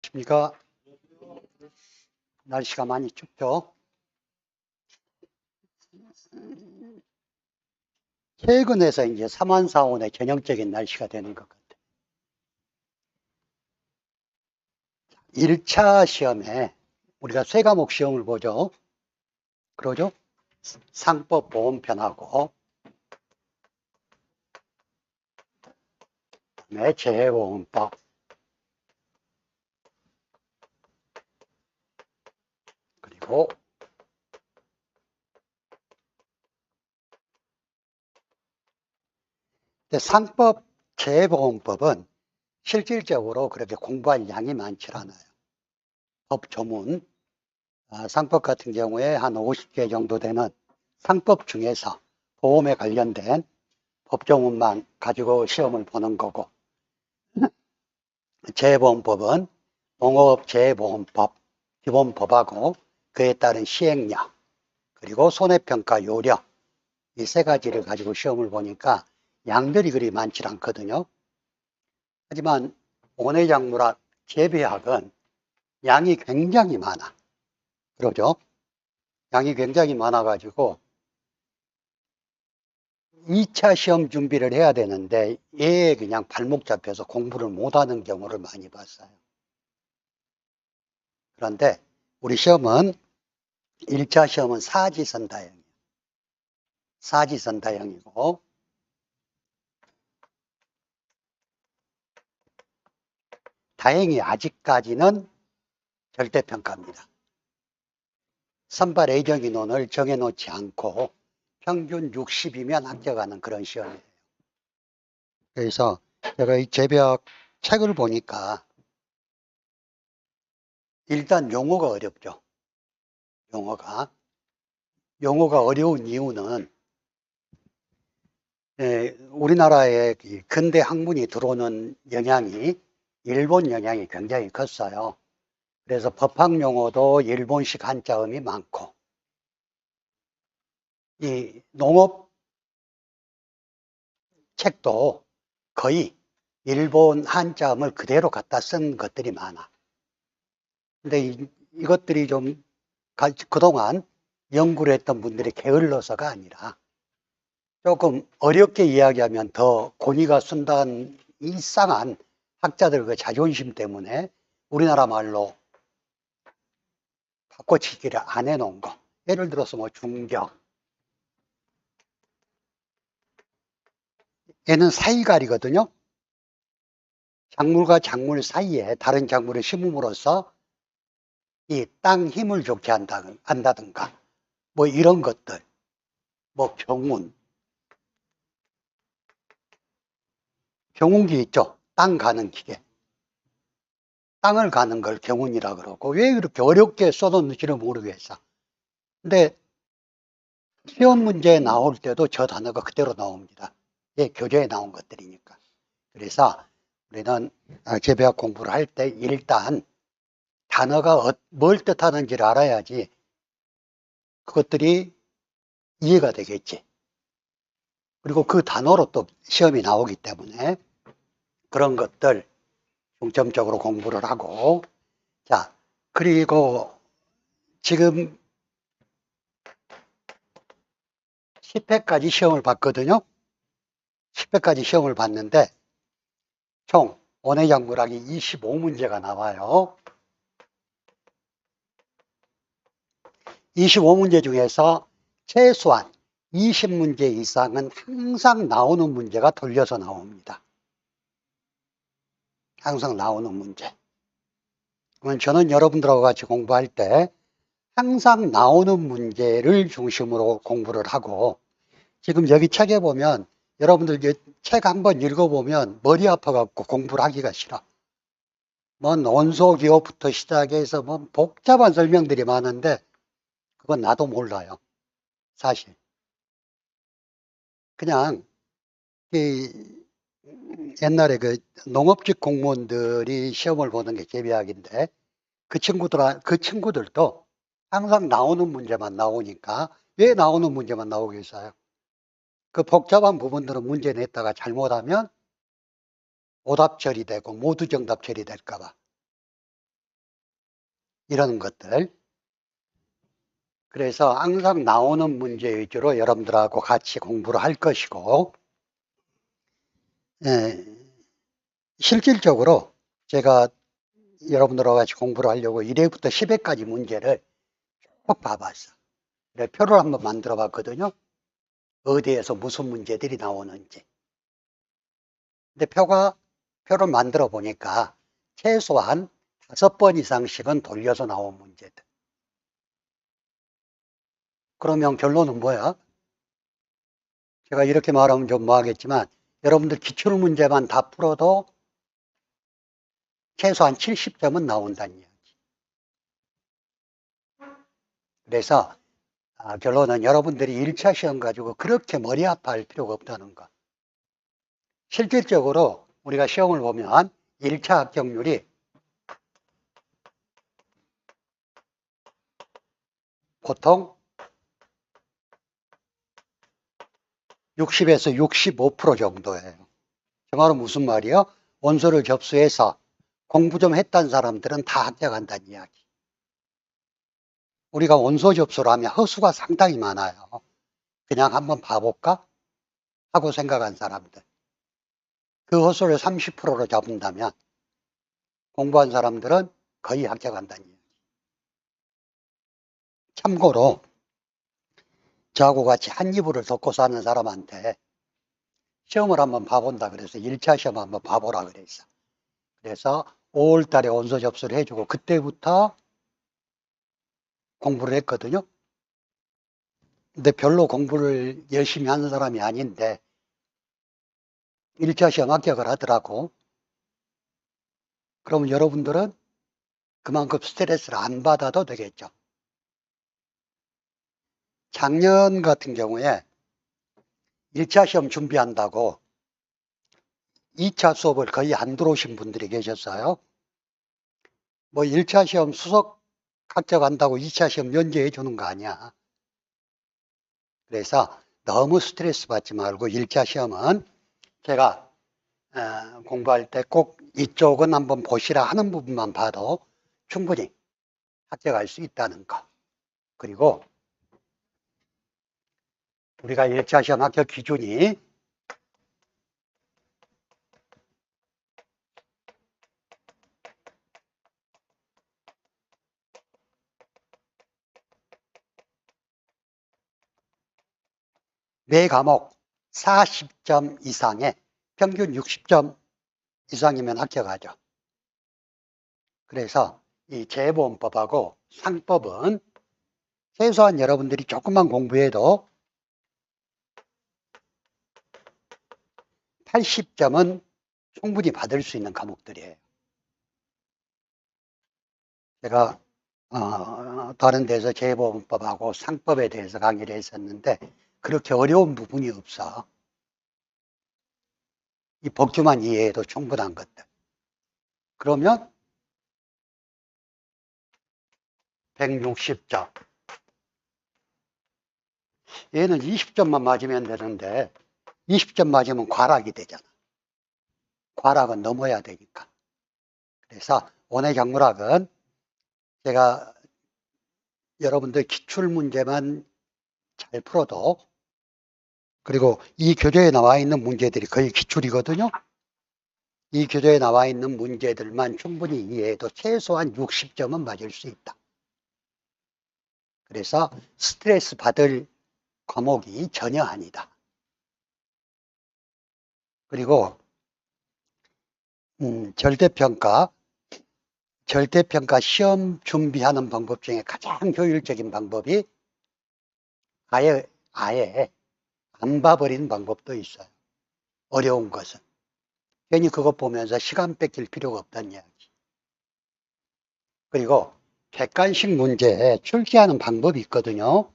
안녕하십니까. 날씨가 많이 춥죠. 최근에서 이제 삼한사원의 전형적인 날씨가 되는 것 같아요. 1차 시험에 우리가 세 과목 시험을 보죠. 그러죠? 상법 보험편하고 그다음에 재해보험법, 그리고 상법 재해보험법은 실질적으로 그렇게 공부할 양이 많지 않아요. 법 조문, 상법 같은 경우에 한 50개 정도 되는 상법 중에서 보험에 관련된 법조문만 가지고 시험을 보는 거고, 재해보험법은 농업재해보험법 기본법하고 그에 따른 시행령, 그리고 손해평가 요령, 이 세 가지를 가지고 시험을 보니까 양들이 그리 많지 않거든요. 하지만 원해작물학, 재배학은 양이 굉장히 많아. 그러죠? 양이 굉장히 많아가지고 2차 시험 준비를 해야 되는데 얘에 그냥 발목 잡혀서 공부를 못하는 경우를 많이 봤어요. 그런데 우리 시험은 1차 시험은 사지선다형이에요. 사지선다형이고, 다행히 아직까지는 절대평가입니다. 선발 예정 인원을 정해놓지 않고 평균 60이면 합격하는 그런 시험이에요. 그래서 제가 이 재배학 책을 보니까 일단 용어가 어렵죠. 용어가 어려운 이유는 우리나라에 근대 학문이 들어오는 영향이 일본 영향이 굉장히 컸어요. 그래서 법학 용어도 일본식 한자음이 많고, 이 농업 책도 거의 일본 한자음을 그대로 갖다 쓴 것들이 많아. 근데 이것들이 좀 그동안 연구를 했던 분들이 게을러서가 아니라 조금 어렵게 이야기하면 더 권위가 순다는 이상한 학자들 그 자존심 때문에 우리나라 말로 바꿔치기를 안 해놓은 거. 예를 들어서 뭐 중격. 얘는 사이갈이거든요. 작물과 작물 사이에 다른 작물을 심음으로써 이 땅 힘을 좋게 한다든가 뭐 이런 것들, 뭐 경운기 있죠. 땅 가는 기계. 땅을 가는 걸 경운이라 그러고 왜 그렇게 어렵게 써놓는지를 모르겠어. 근데 시험 문제에 나올 때도 저 단어가 그대로 나옵니다. 예, 교재에 나온 것들이니까. 그래서 우리는 재배학 공부를 할 때 일단 단어가 뭘 뜻하는지를 알아야지 그것들이 이해가 되겠지. 그리고 그 단어로 또 시험이 나오기 때문에 그런 것들 중점적으로 공부를 하고, 자, 그리고 지금 10회까지 시험을 봤거든요. 10회까지 시험을 봤는데 총 원해작물학이 25문제가 나와요. 25문제 중에서 최소한 20문제 이상은 항상 나오는 문제가 돌려서 나옵니다. 항상 나오는 문제. 그러면 저는 여러분들하고 같이 공부할 때 항상 나오는 문제를 중심으로 공부를 하고, 지금 여기 책에 보면 여러분들 책 한번 읽어보면 머리 아파갖고 공부를 하기가 싫어. 뭐 원소 기호부터 시작해서 뭐 복잡한 설명들이 많은데 그건 나도 몰라요. 사실. 그냥 옛날에 그 농업직 공무원들이 시험을 보는 게 재배학인데 그 친구들도 항상 나오는 문제만 나오니까 왜 나오는 문제만 나오겠어요? 그 복잡한 부분들은 문제 냈다가 잘못하면 오답 처리되고 모두 정답 처리될까 봐. 이런 것들. 그래서 항상 나오는 문제 위주로 여러분들하고 같이 공부를 할 것이고, 실질적으로 제가 여러분들하고 같이 공부를 하려고 1회부터 10회까지 문제를 쭉 봐봤어. 그래, 표를 한번 만들어 봤거든요. 어디에서 무슨 문제들이 나오는지. 근데 표를 만들어 보니까 최소한 5번 이상씩은 돌려서 나온 문제들. 그러면 결론은 뭐야? 제가 이렇게 말하면 좀 뭐하겠지만 여러분들 기출문제만 다 풀어도 최소한 70점은 나온다는 이야기. 그래서 결론은 여러분들이 1차 시험 가지고 그렇게 머리 아파할 필요가 없다는 거. 실질적으로 우리가 시험을 보면 1차 합격률이 보통 60에서 65% 정도예요. 그 말은 무슨 말이요? 원서를 접수해서 공부 좀 했던 사람들은 다 합격한다는 이야기. 우리가 원서 접수를 하면 허수가 상당히 많아요. 그냥 한번 봐볼까? 하고 생각한 사람들. 그 허수를 30%로 잡은다면 공부한 사람들은 거의 합격한다는 이야기. 참고로 저하고 같이 한 이불을 덮고 사는 사람한테 시험을 한번 봐본다 그래서 1차 시험 한번 봐보라 그랬어. 그래서 5월 달에 원서 접수를 해주고 그때부터 공부를 했거든요. 근데 별로 공부를 열심히 하는 사람이 아닌데 1차 시험 합격을 하더라고. 그러면 여러분들은 그만큼 스트레스를 안 받아도 되겠죠. 작년 같은 경우에 1차 시험 준비한다고 2차 수업을 거의 안 들어오신 분들이 계셨어요. 뭐 1차 시험 수석 합격한다고 2차 시험 면제해 주는 거 아니야. 그래서 너무 스트레스 받지 말고 1차 시험은 제가 공부할 때 꼭 이쪽은 한번 보시라 하는 부분만 봐도 충분히 합격할 수 있다는 것. 그리고 우리가 1차 시험 합격 기준이 매 과목 40점 이상에 평균 60점 이상이면 합격하죠. 그래서 이 재보험법하고 상법은 최소한 여러분들이 조금만 공부해도 80점은 충분히 받을 수 있는 과목들이에요. 제가 다른 데서 재보험법하고 상법에 대해서 강의를 했었는데 그렇게 어려운 부분이 없어. 이 법규만 이해해도 충분한 것들. 그러면 160점. 얘는 20점만 맞으면 되는데 20점 맞으면 과락이 되잖아. 과락은 넘어야 되니까. 그래서 원의 경물학은 제가 여러분들 기출문제만 잘 풀어도 그리고 이 교재에 나와 있는 문제들이 거의 기출이거든요. 이 교재에 나와 있는 문제들만 충분히 이해해도 최소한 60점은 맞을 수 있다. 그래서 스트레스 받을 과목이 전혀 아니다. 그리고 절대평가 시험 준비하는 방법 중에 가장 효율적인 방법이 아예 안 봐버리는 방법도 있어요. 어려운 것은. 괜히 그것 보면서 시간 뺏길 필요가 없다는 이야기. 그리고 객관식 문제에 출제하는 방법이 있거든요.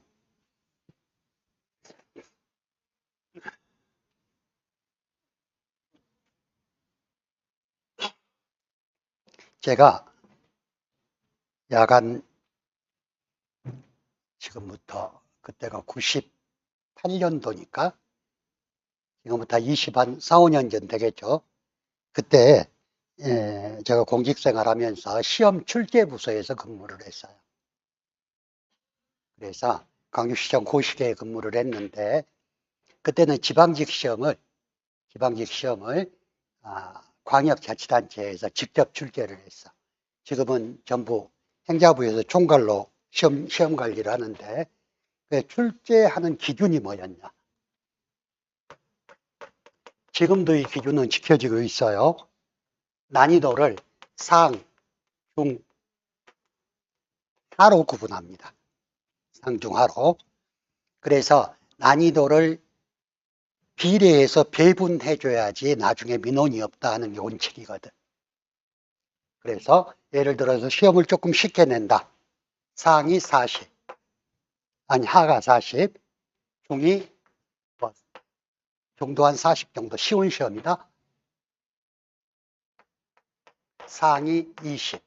제가 야간 지금부터 그때가 98년도니까 지금부터 4, 5년 전 되겠죠. 그때 제가 공직생활 하면서 시험 출제부서에서 근무를 했어요. 그래서 광주시청 고시계에 근무를 했는데, 그때는 지방직 시험을 광역자치단체에서 직접 출제를 했어. 지금은 전부 행자부에서 총괄로 시험 관리를 하는데, 그 출제하는 기준이 뭐였냐? 지금도 이 기준은 지켜지고 있어요. 난이도를 상, 중, 하로 구분합니다. 상, 중, 하로. 그래서 난이도를 비례해서 배분해줘야지 나중에 민원이 없다 하는 게 원칙이거든. 그래서 예를 들어서 시험을 조금 쉽게 낸다. 상이 40, 아니 하가 40, 중이 뭐 정도 한 40 정도 쉬운 시험이다. 상이 20.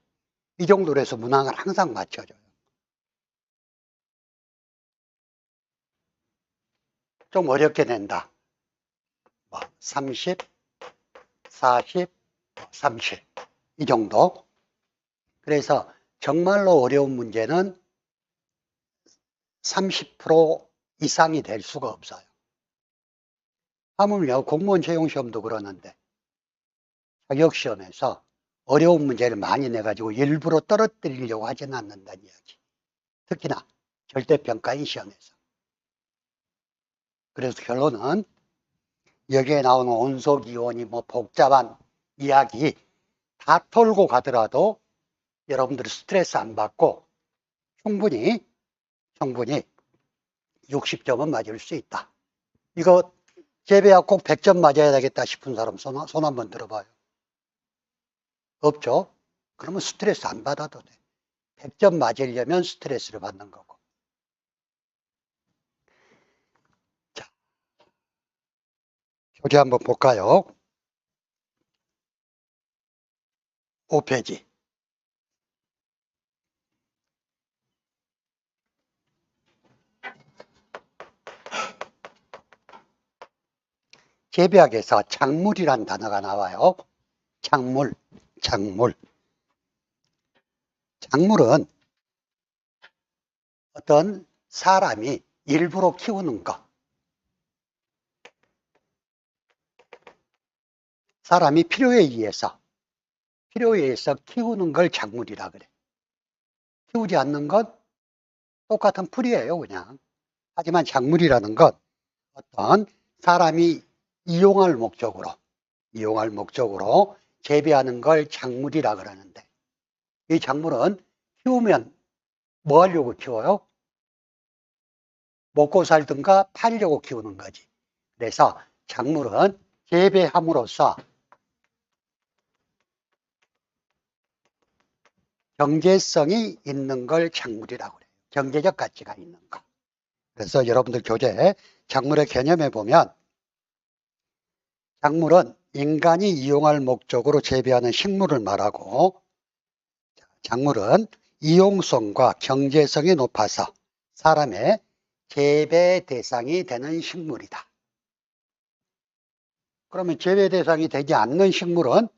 이 정도로 해서 문항을 항상 맞춰줘요. 좀 어렵게 낸다. 30, 40, 30. 이 정도. 그래서 정말로 어려운 문제는 30% 이상이 될 수가 없어요. 하물며 공무원 채용시험도 그러는데 자격시험에서 어려운 문제를 많이 내가지고 일부러 떨어뜨리려고 하지는 않는다는 이야기. 특히나 절대평가인 시험에서. 그래서 결론은 여기에 나오는 온소기온이 뭐 복잡한 이야기 다 털고 가더라도 여러분들이 스트레스 안 받고 충분히 60점은 맞을 수 있다. 이거 재배학 꼭 100점 맞아야 되겠다 싶은 사람 손 한번 들어봐요. 없죠? 그러면 스트레스 안 받아도 돼. 100점 맞으려면 스트레스를 받는 거고. 자, 교재 한번 볼까요? 5페이지. 재배학에서 작물이란 단어가 나와요. 작물. 작물은 어떤 사람이 일부러 키우는 것. 사람이 필요에 의해서 키우는 걸 작물이라 그래. 키우지 않는 건 똑같은 풀이에요, 그냥. 하지만 작물이라는 건 어떤 사람이 이용할 목적으로 재배하는 걸 작물이라 그러는데, 이 작물은 키우면 뭐 하려고 키워요? 먹고 살든가 팔려고 키우는 거지. 그래서 작물은 재배함으로써 경제성이 있는 걸 작물이라고 그래요. 경제적 가치가 있는 거. 그래서 여러분들 교재 작물의 개념에 보면 작물은 인간이 이용할 목적으로 재배하는 식물을 말하고, 작물은 이용성과 경제성이 높아서 사람의 재배 대상이 되는 식물이다. 그러면 재배 대상이 되지 않는 식물은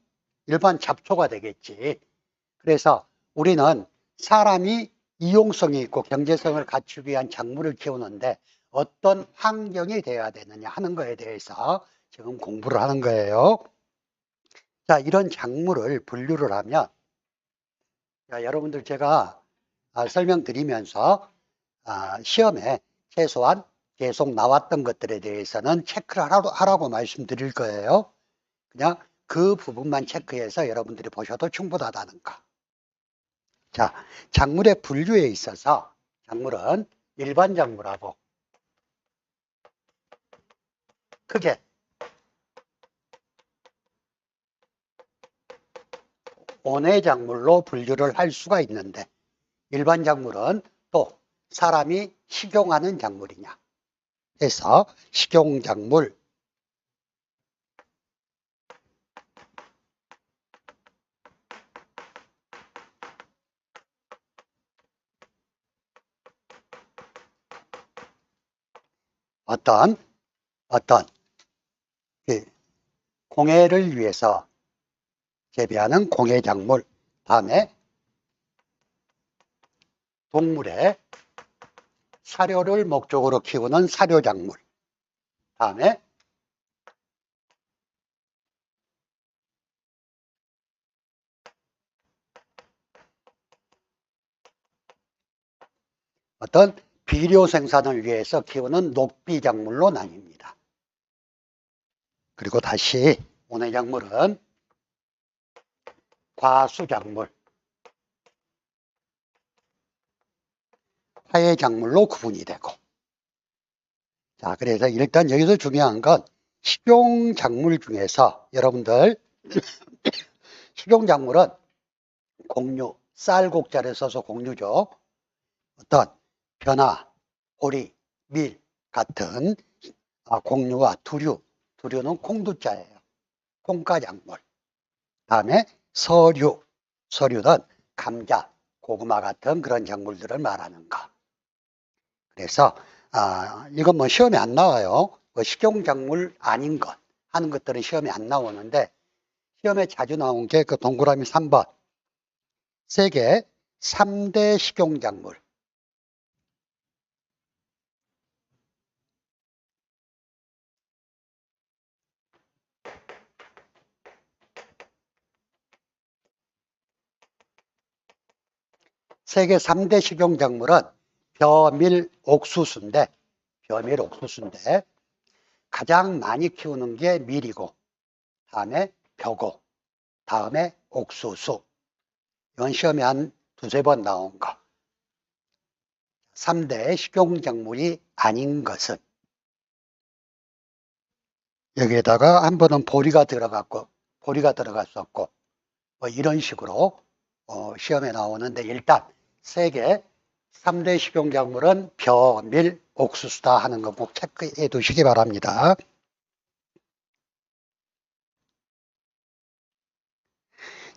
일반 잡초가 되겠지. 그래서 우리는 사람이 이용성이 있고 경제성을 갖추기 위한 작물을 키우는데 어떤 환경이 되어야 되느냐 하는 거에 대해서 지금 공부를 하는 거예요. 자, 이런 작물을 분류를 하면, 자, 여러분들 제가 설명드리면서 시험에 최소한 계속 나왔던 것들에 대해서는 체크를 하라고 말씀드릴 거예요. 그냥 그 부분만 체크해서 여러분들이 보셔도 충분하다는 거. 자, 작물의 분류에 있어서 작물은 일반 작물하고 크게 온해 작물로 분류를 할 수가 있는데, 일반 작물은 또 사람이 식용하는 작물이냐 해서 식용작물, 어떤 그 공해를 위해서 재배하는 공해작물, 다음에 동물의 사료를 목적으로 키우는 사료작물, 다음에 어떤 비료 생산을 위해서 키우는 녹비작물로 나뉩니다. 그리고 다시 온해작물은 과수작물, 화해작물로 구분이 되고, 자, 그래서 일단 여기서 중요한 건 식용작물 중에서 여러분들 식용작물은 곡류, 쌀곡자를 써서 곡류죠. 어떤 변화, 보리, 밀 같은 곡류와 두류는 콩두자예요. 콩가작물. 다음에 서류는 감자, 고구마 같은 그런 작물들을 말하는 거. 그래서 이건 뭐 시험에 안 나와요. 뭐 식용작물 아닌 것 하는 것들은 시험에 안 나오는데 시험에 자주 나온 게 그 동그라미 3번. 세계 3대 식용작물. 세계 3대 식용작물은 벼, 밀, 옥수수인데 가장 많이 키우는 게 밀이고, 다음에 벼고, 다음에 옥수수. 이건 시험에 한 두세 번 나온 거. 3대 식용작물이 아닌 것은 여기에다가 한 번은 보리가 들어갔었고 뭐 이런 식으로 시험에 나오는데 일단 세계 3대 식용작물은 벼, 밀, 옥수수다 하는 거 꼭 체크해 두시기 바랍니다.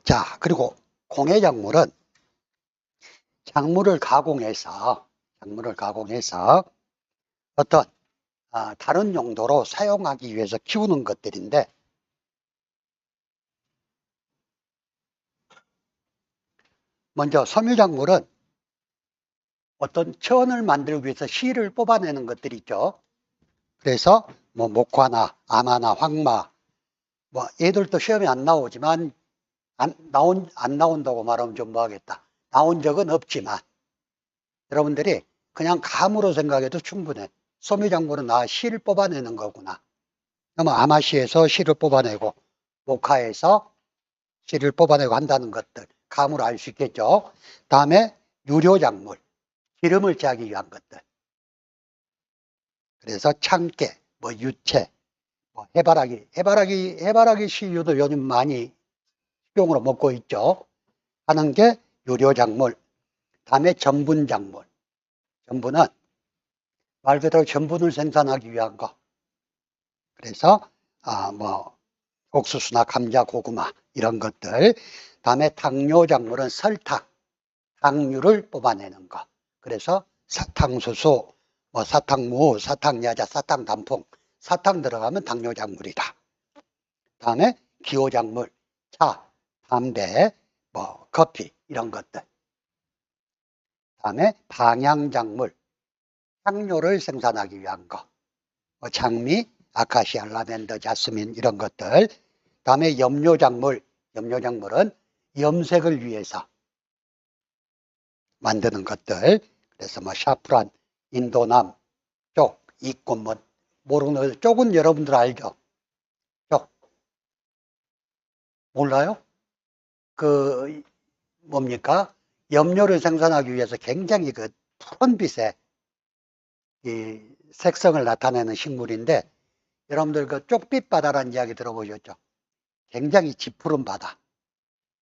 자, 그리고 공해작물은 작물을 가공해서 어떤 다른 용도로 사용하기 위해서 키우는 것들인데 먼저 섬유작물은 어떤 천을 만들기 위해서 씨를 뽑아내는 것들이 있죠. 그래서 뭐 목화나 아마나 황마 뭐 얘들도 시험에 안 나오지만 안 나온다고 말하면 좀 뭐하겠다. 나온 적은 없지만 여러분들이 그냥 감으로 생각해도 충분해. 섬유작물은 씨를 뽑아내는 거구나. 그러면 아마씨에서 씨를 뽑아내고 목화에서 씨를 뽑아내고 한다는 것들 감으로 알 수 있겠죠. 다음에 유료작물, 기름을 짜기 위한 것들. 그래서 참깨, 뭐 유채, 뭐 해바라기 씨유도 요즘 많이 식용으로 먹고 있죠. 하는 게 유료작물. 다음에 전분작물. 전분은 말 그대로 전분을 생산하기 위한 거. 그래서 뭐 옥수수나 감자, 고구마 이런 것들. 다음에 당뇨작물은 설탕, 당류를 뽑아내는 거. 그래서 사탕수수, 뭐 사탕무, 사탕야자, 사탕단풍, 사탕 들어가면 당뇨작물이다. 다음에 기호작물, 차, 담배, 뭐 커피 이런 것들. 다음에 방향작물, 향료를 생산하기 위한 거. 뭐 장미, 아카시아, 라벤더, 자스민 이런 것들. 다음에 염료작물은 염색을 위해서 만드는 것들. 그래서 뭐 샤프란, 인도남 쪽, 있고 뭐 모르는 쪽은 여러분들 알죠? 쪽 몰라요? 그 뭡니까? 염료를 생산하기 위해서 굉장히 그 푸른빛의 이 색성을 나타내는 식물인데 여러분들 그 쪽빛 바다라는 이야기 들어보셨죠? 굉장히 짙푸른 바다.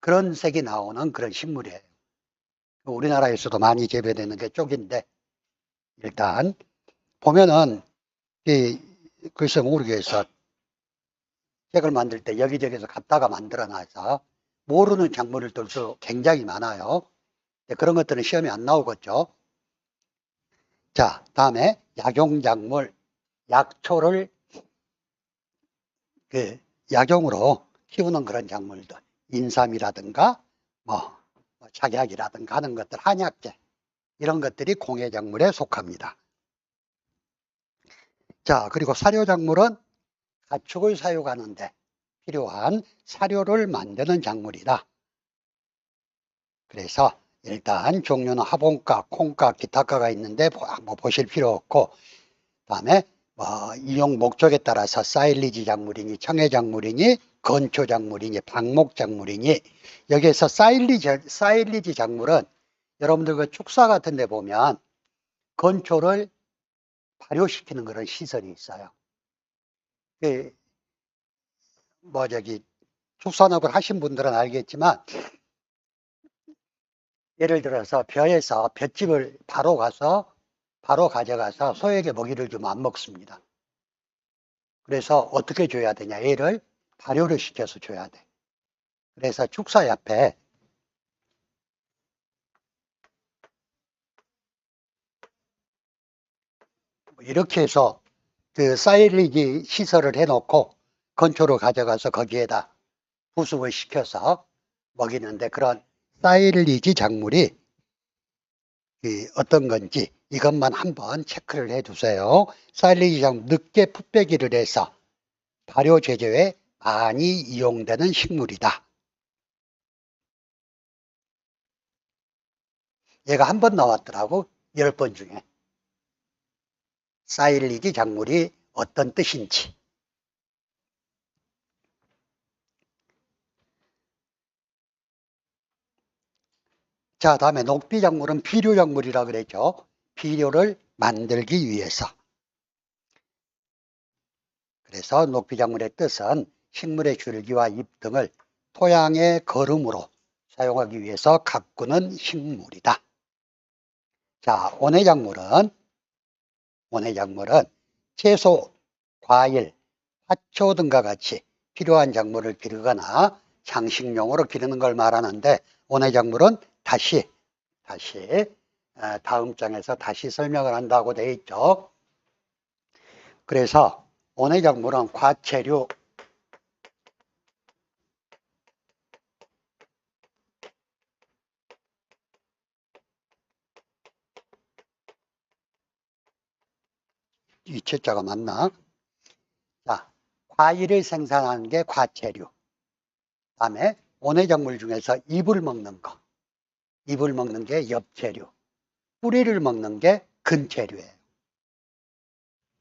그런 색이 나오는 그런 식물이에요. 우리나라에서도 많이 재배되는 게 쪽인데 일단 보면은 글쎄 모르겠어. 책을 만들 때 여기저기서 갖다가 만들어 놔서 모르는 작물들도 굉장히 많아요. 그런 것들은 시험에 안 나오겠죠. 자, 다음에 약용작물, 약초를 약용으로 키우는 그런 작물들. 인삼이라든가 뭐 작약이라든가 하는 것들, 한약재 이런 것들이 공해작물에 속합니다. 자, 그리고 사료작물은 가축을 사육하는데 필요한 사료를 만드는 작물이다. 그래서 일단 종류는 화분가, 콩가, 기타가가 있는데 뭐 보실 필요 없고, 그다음에 이용 목적에 따라서 사일리지 작물이니 청해 작물이니 건초 작물이니 방목 작물이니, 여기에서 사일리지 작물은 여러분들 그 축사 같은 데 보면 건초를 발효시키는 그런 시설이 있어요. 축산업을 하신 분들은 알겠지만, 예를 들어서 벼에서 볏짚을 바로 가져가서 소에게 먹이를 주면 안 먹습니다. 그래서 어떻게 줘야 되냐, 얘를 발효를 시켜서 줘야 돼. 그래서 축사 옆에 이렇게 해서 그 사일리지 시설을 해놓고 건초를 가져가서 거기에다 부숙을 시켜서 먹이는데, 그런 사일리지 작물이 어떤 건지 이것만 한번 체크를 해 두세요. 사일리지 작물, 늦게 풋배기를 해서 발효 제조에 많이 이용되는 식물이다. 얘가 한 번 나왔더라고, 10번 중에. 사일리지 작물이 어떤 뜻인지. 자, 다음에 녹비작물은 비료작물이라 그랬죠. 비료를 만들기 위해서. 그래서 녹비작물의 뜻은 식물의 줄기와 잎 등을 토양의 거름으로 사용하기 위해서 가꾸는 식물이다. 자, 온해작물은 채소, 과일, 화초 등과 같이 필요한 작물을 기르거나 장식용으로 기르는 걸 말하는데, 온해작물은 다시 다음 장에서 다시 설명을 한다고 되어 있죠. 그래서 온해작물은 과채류, 이 채자가 맞나? 자, 과일을 생산하는 게 과채류. 다음에 온해작물 중에서 잎을 먹는 게 엽채류, 뿌리를 먹는 게 근채류예요.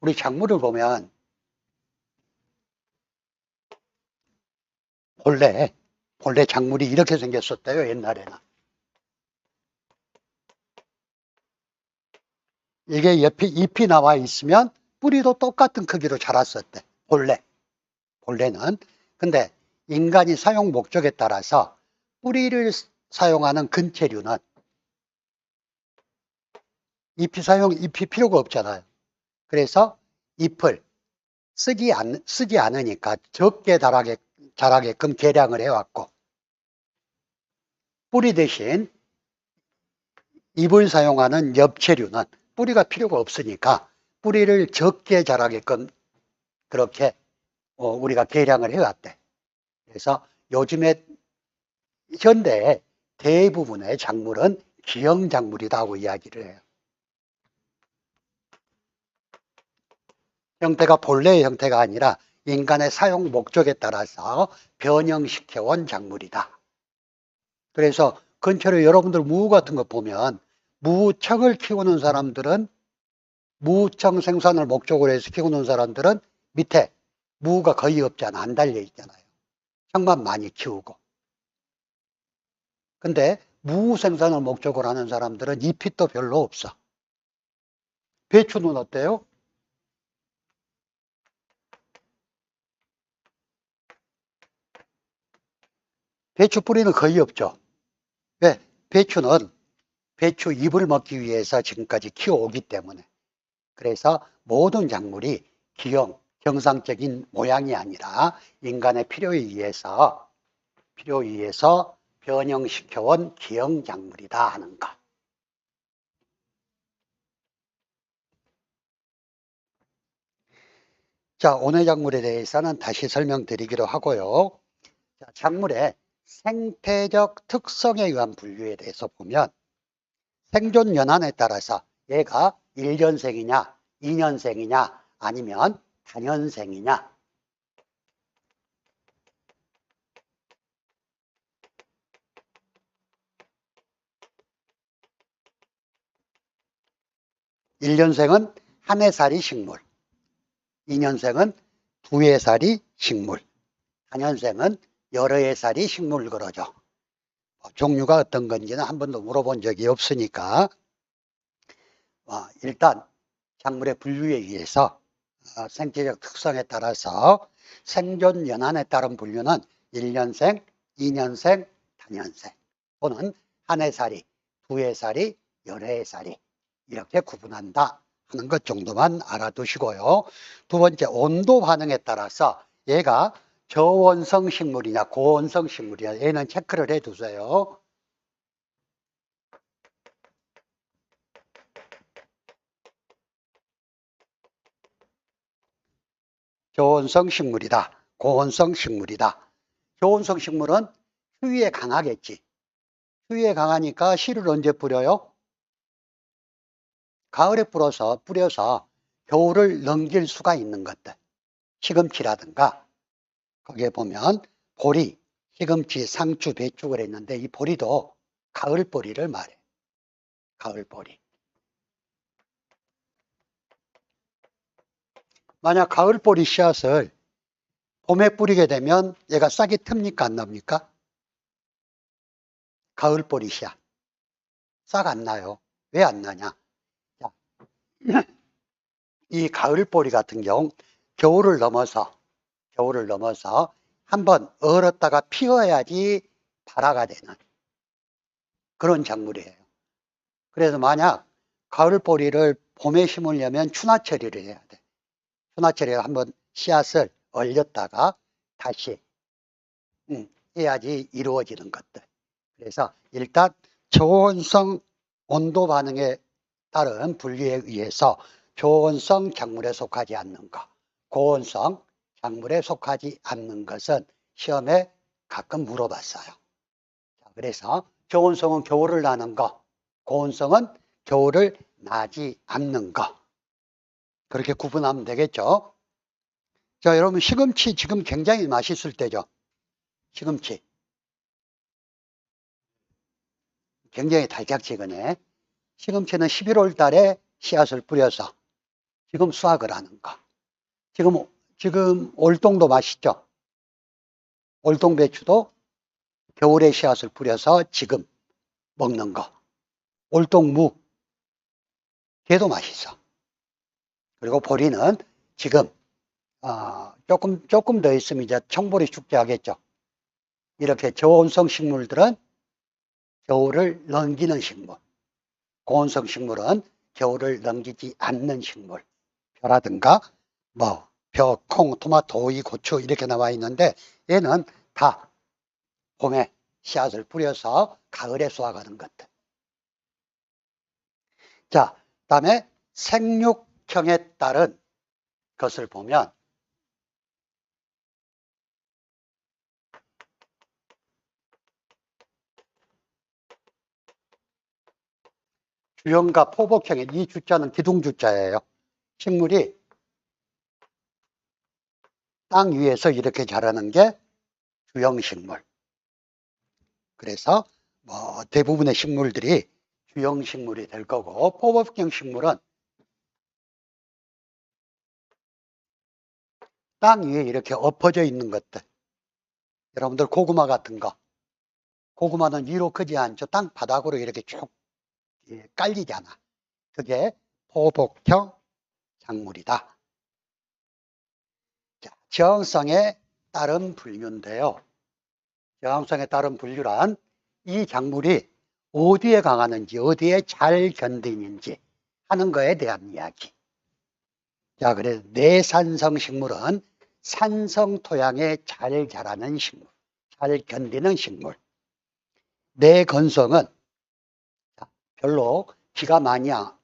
우리 작물을 보면 본래 작물이 이렇게 생겼었대요, 옛날에는. 이게 잎이 나와 있으면 뿌리도 똑같은 크기로 자랐었대, 본래는. 근데 인간이 사용 목적에 따라서 뿌리를 사용하는 근채류는 잎이 필요가 없잖아요. 그래서 잎을 쓰지 않으니까 적게 자라게끔 개량을 해왔고, 뿌리 대신 잎을 사용하는 엽채류는 뿌리가 필요가 없으니까 뿌리를 적게 자라게끔 그렇게 우리가 개량을 해왔대. 그래서 요즘에 현대 대부분의 작물은 기형작물이라고 이야기를 해요. 형태가 본래의 형태가 아니라 인간의 사용 목적에 따라서 변형시켜온 작물이다. 그래서 근처로 여러분들 무 같은 거 보면, 무청을 키우는 사람들은, 무청 생산을 목적으로 해서 키우는 사람들은 밑에 무가 거의 없잖아. 안 달려 있잖아요. 청만 많이 키우고. 근데 무 생산을 목적으로 하는 사람들은 잎이 또 별로 없어. 배추는 어때요? 배추 뿌리는 거의 없죠. 왜? 배추 잎을 먹기 위해서 지금까지 키워오기 때문에. 그래서 모든 작물이 정상적인 모양이 아니라 인간의 필요에 의해서 변형시켜온 기형작물이다 하는 것. 자, 온해작물에 대해서는 다시 설명드리기로 하고요. 자, 작물에 생태적 특성에 의한 분류에 대해서 보면 생존 연한에 따라서 얘가 1년생이냐, 2년생이냐, 아니면 다년생이냐. (1년생은) 한 해살이 식물, (2년생은) 두 해살이 식물, 다년생은 여러 해살이 식물 그러죠. 종류가 어떤 건지는 한 번도 물어본 적이 없으니까 일단 작물의 분류에 의해서 생태적 특성에 따라서 생존 연한에 따른 분류는 1년생, 2년생, 다년생 또는 한 해살이, 두 해살이, 여러 해살이 이렇게 구분한다 하는 것 정도만 알아두시고요. 두 번째, 온도 반응에 따라서 얘가 저온성 식물이냐 고온성 식물이냐 얘는 체크를 해 두세요. 저온성 식물이다, 고온성 식물이다. 저온성 식물은 추위에 강하겠지. 추위에 강하니까 씨를 언제 뿌려요? 가을에 뿌려서 겨울을 넘길 수가 있는 것들. 시금치라든가 거기에 보면 보리, 시금치, 상추, 배추 그랬는데 이 보리도 가을 보리를 말해. 가을 보리. 만약 가을 보리 씨앗을 봄에 뿌리게 되면 얘가 싹이 틉니까 안 납니까? 가을 보리 씨앗. 싹 안 나요. 왜 안 나냐? 이 가을 보리 같은 경우 겨울을 넘어서 한번 얼었다가 피어야지 발화가 되는 그런 작물이에요. 그래서 만약 가을 보리를 봄에 심으려면 추나 처리를 해야 돼. 추나 처리를 한번 씨앗을 얼렸다가 다시 해야지 이루어지는 것들. 그래서 일단 저온성 온도 반응에 따른 분류에 의해서 저온성 작물에 속하지 않는 것, 고온성 작물에 속하지 않는 것은 시험에 가끔 물어봤어요. 그래서 저온성은 겨울을 나는 것, 고온성은 겨울을 나지 않는 것. 그렇게 구분하면 되겠죠. 자, 여러분 시금치 지금 굉장히 맛있을 때죠. 시금치. 굉장히 달짝지근해. 시금치는 11월 달에 씨앗을 뿌려서 지금 수확을 하는 거. 지금 올동도 맛있죠. 올동 배추도 겨울에 씨앗을 뿌려서 지금 먹는 거. 올동무, 걔도 맛있어. 그리고 보리는 지금 조금 더 있으면 이제 청보리 축제 하겠죠. 이렇게 저온성 식물들은 겨울을 넘기는 식물, 고온성 식물은 겨울을 넘기지 않는 식물. 벼라든가 벼, 콩, 토마토, 오이, 고추 이렇게 나와 있는데 얘는 다 봄에 씨앗을 뿌려서 가을에 수확하는 것들. 자, 그다음에 생육형에 따른 것을 보면 주형과 포복형의 이 주자는 기둥주자예요. 식물이 땅 위에서 이렇게 자라는 게 주형식물. 그래서 대부분의 식물들이 주형식물이 될 거고, 포복형 식물은 땅 위에 이렇게 엎어져 있는 것들. 여러분들 고구마 같은 거. 고구마는 위로 크지 않죠. 땅 바닥으로 이렇게 쭉 깔리잖아. 그게 포복형 작물이다. 자, 저항성에 따른 분류인데요. 저항성에 따른 분류란 이 작물이 어디에 강하는지, 어디에 잘 견디는지 하는 거에 대한 이야기. 자, 그래서 내산성 식물은 산성 토양에 잘 자라는 식물, 잘 견디는 식물. 내건성은 별로 비가 많이 안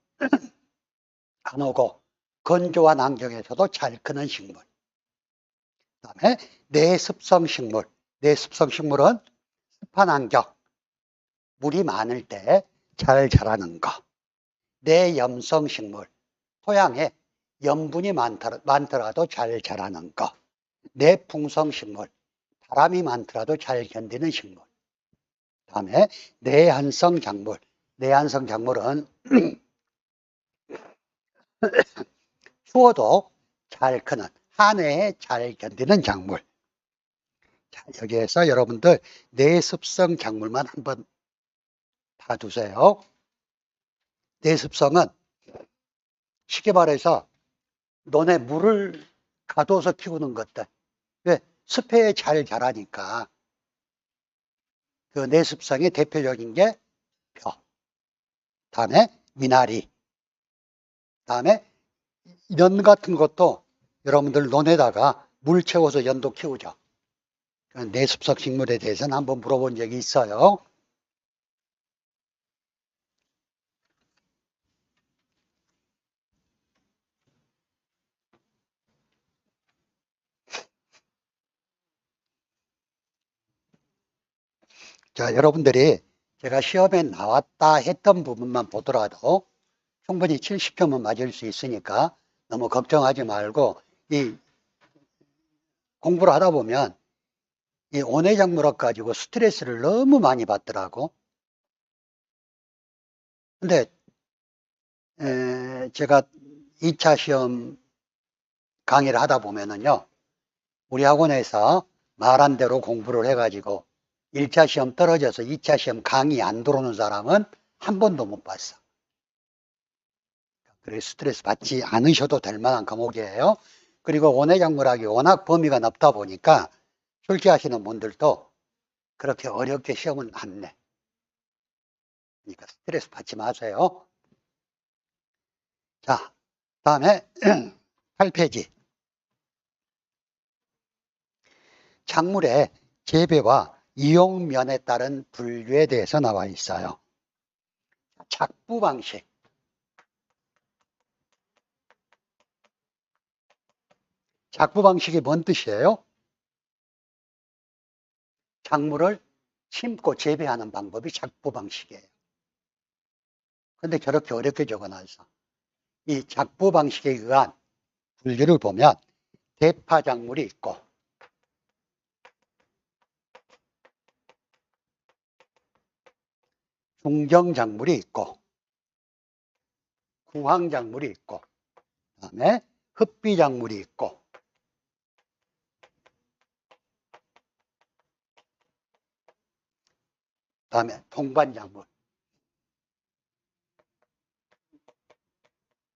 오고 건조한 환경에서도 잘 크는 식물. 그다음에 내습성 식물. 내습성 식물은 습한 환경, 물이 많을 때 잘 자라는 거. 내염성 식물, 토양에 염분이 많더라도 잘 자라는 거. 내풍성 식물, 바람이 많더라도 잘 견디는 식물. 다음에 내한성 작물. 내한성 작물은 추워도 잘 크는, 한해에 잘 견디는 작물. 자, 여기에서 여러분들 내습성 작물만 한번 봐두세요. 내습성은 쉽게 말해서 논에 물을 가둬서 키우는 것들. 왜? 습해에 잘 자라니까. 그 내습성의 대표적인 게 벼. 다음에 미나리. 다음에 연 같은 것도 여러분들 논에다가 물 채워서 연도 키우죠. 내습성 식물에 대해서는 한번 물어본 적이 있어요. 자, 여러분들이 제가 시험에 나왔다 했던 부분만 보더라도 충분히 70점은 맞을 수 있으니까 너무 걱정하지 말고, 이 공부를 하다 보면 이 온해작물학 가지고 스트레스를 너무 많이 받더라고. 근데 제가 2차 시험 강의를 하다 보면은요, 우리 학원에서 말한 대로 공부를 해가지고 1차 시험 떨어져서 2차 시험 강의 안 들어오는 사람은 한 번도 못 봤어. 그래서 스트레스 받지 않으셔도 될 만한 과목이에요. 그리고 온해작물학이 워낙 범위가 넓다 보니까 출제하시는 분들도 그렇게 어렵게 시험은 안 내. 그러니까 스트레스 받지 마세요. 자, 다음에 8페이지. 작물의 재배와 이용면에 따른 분류에 대해서 나와 있어요. 작부 방식. 작부 방식이 뭔 뜻이에요? 작물을 심고 재배하는 방법이 작부 방식이에요. 근데 저렇게 어렵게 적어놨어. 이 작부 방식에 의한 분류를 보면 대파 작물이 있고, 중정 작물이 있고, 궁황 작물이 있고, 그다음에 흡비 작물이 있고, 그다음에 동반 작물.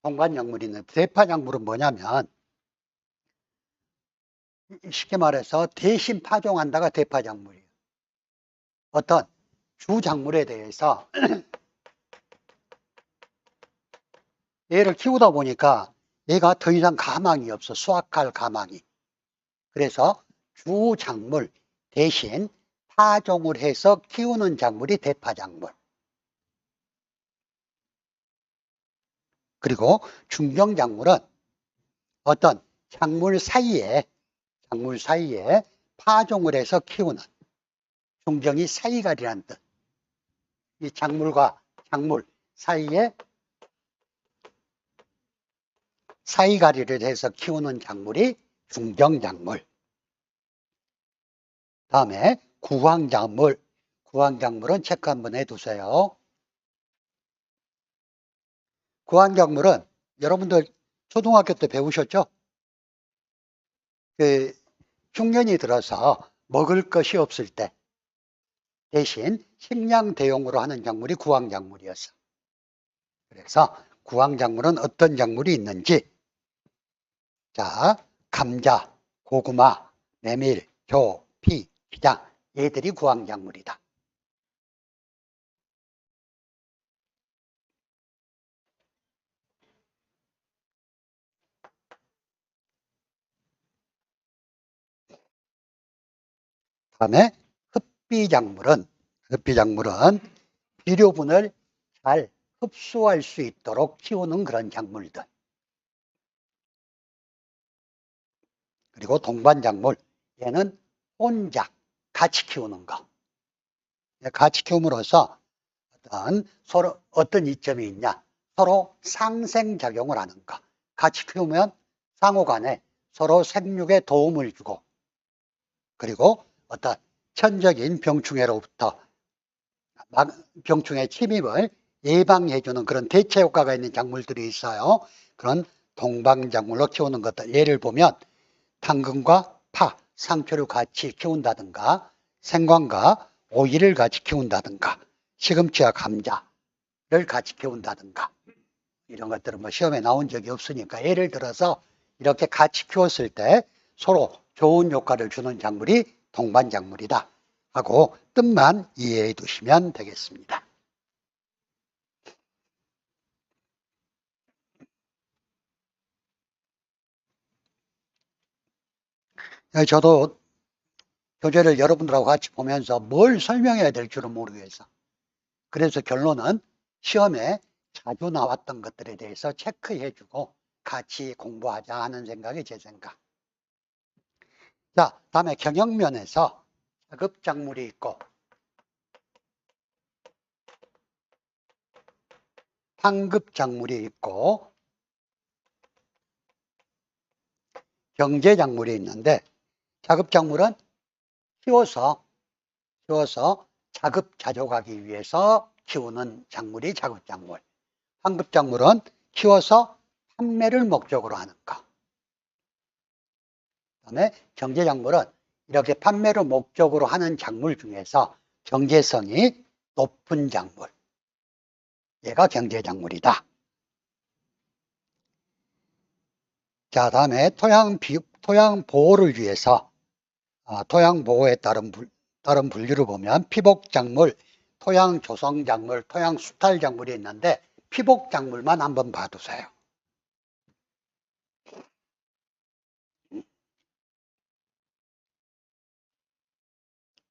동반 작물이 있는데, 대파 작물은 뭐냐면 쉽게 말해서 대신 파종한다가 대파 작물이에요. 어떤 주 작물에 대해서 얘를 키우다 보니까 얘가 더 이상 가망이 없어. 수확할 가망이. 그래서 주 작물 대신 파종을 해서 키우는 작물이 대파 작물. 그리고 중정 작물은 어떤 작물 사이에 파종을 해서 키우는, 중정이 사이갈이라는 뜻. 이 작물과 작물 사이에 사이갈이를 해서 키우는 작물이 중정작물. 다음에 구황작물. 구황작물은 체크 한번 해두세요. 구황작물은 여러분들 초등학교 때 배우셨죠? 그 흉년이 들어서 먹을 것이 없을 때 대신 식량 대용으로 하는 작물이 구황작물이었어. 그래서 구황작물은 어떤 작물이 있는지, 자, 감자, 고구마, 메밀, 교, 피, 기장, 얘들이 구황작물이다. 다음에 흡비작물은 비료분을 잘 흡수할 수 있도록 키우는 그런 작물들. 그리고 동반작물, 얘는 혼작, 같이 키우는 거. 같이 키움으로써 어떤 이점이 있냐? 서로 상생작용을 하는 거. 같이 키우면 상호 간에 서로 생육에 도움을 주고, 그리고 어떤 천적인 병충해로부터 병충해 침입을 예방해주는 그런 대체 효과가 있는 작물들이 있어요. 그런 동방작물로 키우는 것들. 예를 보면 당근과 파, 상추를 같이 키운다든가, 생강과 오이를 같이 키운다든가, 시금치와 감자를 같이 키운다든가, 이런 것들은 뭐 시험에 나온 적이 없으니까 예를 들어서 이렇게 같이 키웠을 때 서로 좋은 효과를 주는 작물이 동반작물이다 하고 뜻만 이해해 두시면 되겠습니다. 저도 교재를 여러분들하고 같이 보면서 뭘 설명해야 될 줄은 모르겠어. 그래서 결론은 시험에 자주 나왔던 것들에 대해서 체크해주고 같이 공부하자 하는 생각이 제 생각. 자, 다음에 경영면에서 자급작물이 있고 상급작물이 있고 경제작물이 있는데, 자급작물은 키워서 자급자족하기 위해서 키우는 작물이 자급작물. 상급작물은 키워서 판매를 목적으로 하는 것. 그다음에 경제작물은 이렇게 판매를 목적으로 하는 작물 중에서 경제성이 높은 작물. 얘가 경제작물이다. 자, 다음에 토양 보호를 위해서 토양 보호에 따른 분류를 보면 피복작물, 토양 조성작물, 토양 수탈작물이 있는데 피복작물만 한번 봐두세요.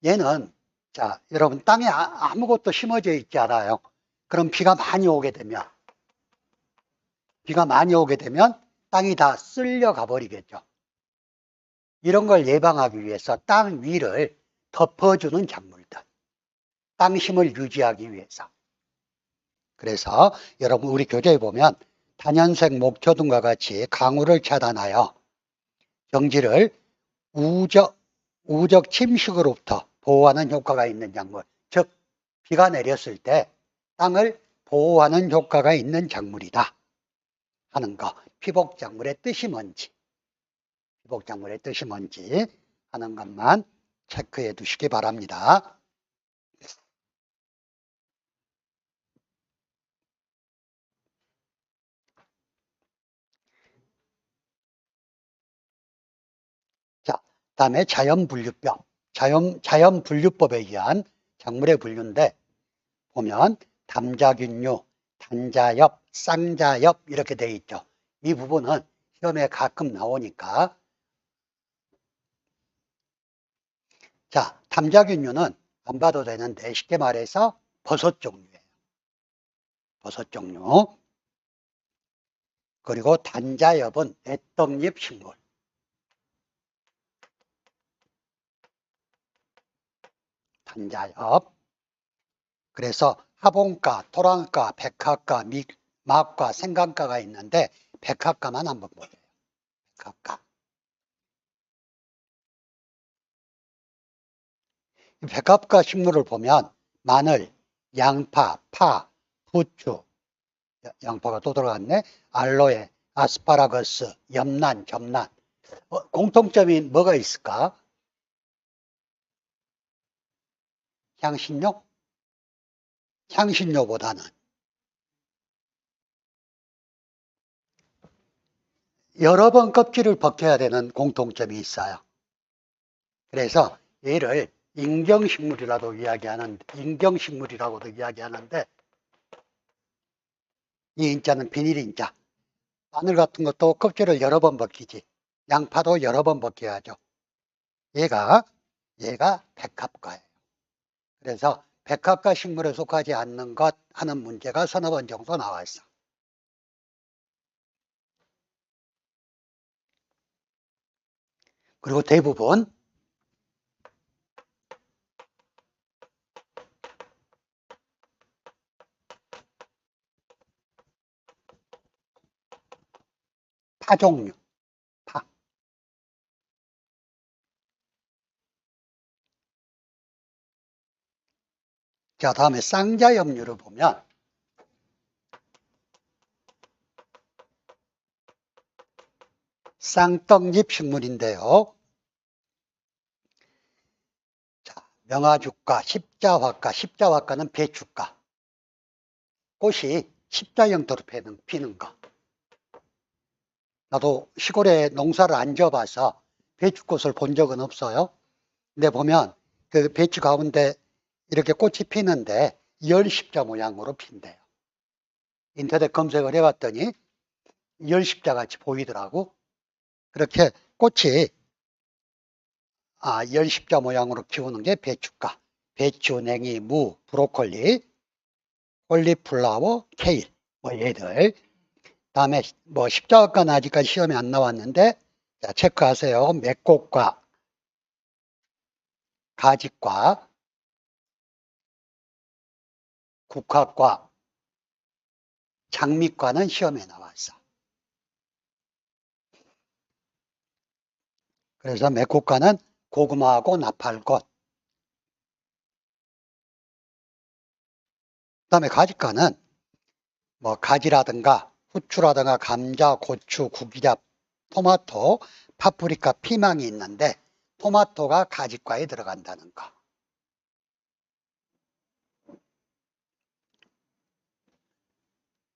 얘는 자, 여러분 땅에 아무것도 심어져 있지 않아요. 그럼 비가 많이 오게 되면 땅이 다 쓸려가 버리겠죠. 이런 걸 예방하기 위해서 땅 위를 덮어주는 작물들. 땅 힘을 유지하기 위해서. 그래서 여러분 우리 교재에 보면 단연색 목초 등과 같이 강우를 차단하여 경지를 우적 침식으로부터 보호하는 효과가 있는 작물. 즉 비가 내렸을 때 땅을 보호하는 효과가 있는 작물이다 하는 거. 피복작물의 뜻이 뭔지 하는 것만 체크해 두시기 바랍니다. 자, 다음에 자연분류법에 의한 작물의 분류인데 보면 담자균류, 단자엽, 쌍자엽 이렇게 되어 있죠. 이 부분은 시험에 가끔 나오니까. 자, 담자균류는 안 봐도 되는데 쉽게 말해서 버섯 종류예요. 버섯 종류. 그리고 단자엽은 애떡잎 식물. 단자엽. 그래서 화분과, 토랑과, 백합과, 막과, 생강과가 있는데 백합과만 한번 보세요. 백합과. 백합과 식물을 보면 마늘, 양파, 파, 부추, 양파가 또 들어갔네. 알로에, 아스파라거스, 염란, 점란. 공통점이 뭐가 있을까? 향신료? 향신료보다는 여러 번 껍질을 벗겨야 되는 공통점이 있어요. 그래서 얘를 인경식물이라고도 이야기하는데 이 인자는 비닐인자. 마늘 같은 것도 껍질을 여러 번 벗기지. 양파도 여러 번 벗겨야죠. 얘가 백합과예요. 그래서 백합과 식물에 속하지 않는 것 하는 문제가 서너 번 정도 나와 있어. 그리고 대부분 파 종류, 파. 자, 다음에 쌍자염류를 보면 쌍떡잎 식물인데요. 자, 명아죽과 십자화과는 배춧가. 꽃이 십자 형태로 피는 거. 나도 시골에 농사를 안 지어봐서 배춧꽃을 본 적은 없어요. 근데 보면 그 배추 가운데 이렇게 꽃이 피는데 열십자 모양으로 핀대요. 인터넷 검색을 해봤더니 열십자 같이 보이더라고. 그렇게 꽃이 열십자 모양으로 키우는 게 배춧가. 배추, 냉이, 무, 브로콜리, 콜리플라워, 케일, 뭐 얘들. 다음에 뭐 십자화과는 아직까지 시험에 안 나왔는데, 자, 체크하세요. 맥곡과, 가지과, 국화과, 장미과는 시험에 나왔어. 그래서 맥곡과는 고구마하고 나팔꽃. 그다음에 가지과는 뭐 가지라든가 후추라든가 감자, 고추, 구기자, 토마토, 파프리카, 피망이 있는데 토마토가 가지과에 들어간다는 거.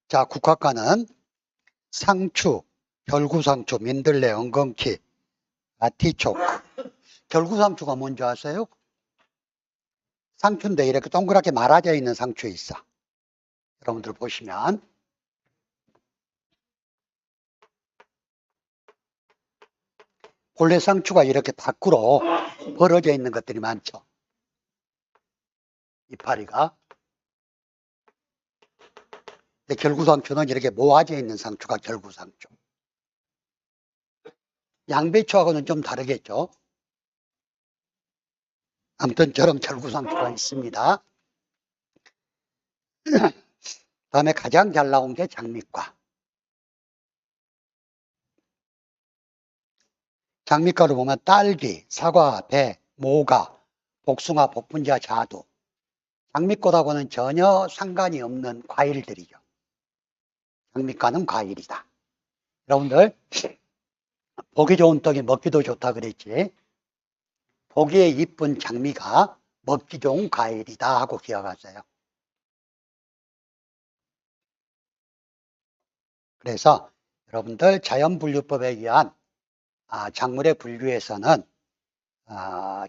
자, 국화과는 상추, 결구상추, 민들레, 엉겅퀴, 아티초크. 결구상추가 뭔지 아세요? 상추인데 이렇게 동그랗게 말아져 있는 상추 있어. 여러분들 보시면 본래 상추가 이렇게 밖으로 벌어져 있는 것들이 많죠. 이파리가. 근데 결구상추는 이렇게 모아져 있는 상추가 결구상추. 양배추하고는 좀 다르겠죠. 아무튼 저런 결구상추가 있습니다. 다음에 가장 잘 나온 게 장미과. 장미과를 보면 딸기, 사과, 배, 모가, 복숭아, 복분자, 자두. 장미꽃하고는 전혀 상관이 없는 과일들이죠. 장미과는 과일이다. 여러분들 보기 좋은 떡이 먹기도 좋다 그랬지. 보기에 이쁜 장미가 먹기 좋은 과일이다 하고 기억하세요. 그래서 여러분들 자연분류법에 의한 작물의 분류에서는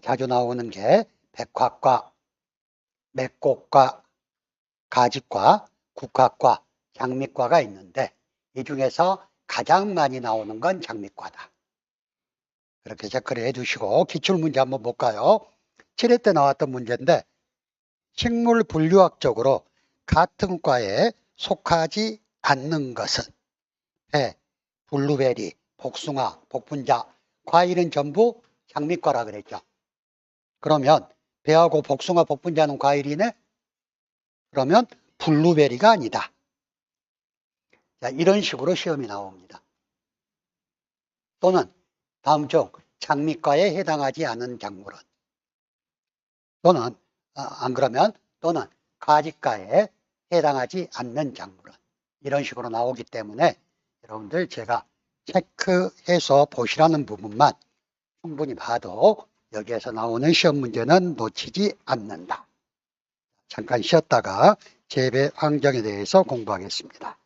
자주 나오는 게 백화과, 맥곡과, 가지과, 국화과, 장미과가 있는데 이 중에서 가장 많이 나오는 건 장미과다. 그렇게 체크를 해두시고 기출문제 한번 볼까요? 7회 때 나왔던 문제인데 식물 분류학적으로 같은 과에 속하지 않는 것은 배, 블루베리, 복숭아, 복분자, 과일은 전부 장미과라 그랬죠. 그러면 배하고 복숭아, 복분자는 과일이네? 그러면 블루베리가 아니다. 자, 이런 식으로 시험이 나옵니다. 또는 다음 중 장미과에 해당하지 않은 작물은 또는 안 그러면 또는 가지과에 해당하지 않는 작물은 이런 식으로 나오기 때문에 여러분들 제가 체크해서 보시라는 부분만 충분히 봐도 여기에서 나오는 시험 문제는 놓치지 않는다. 잠깐 쉬었다가 재배 환경에 대해서 공부하겠습니다.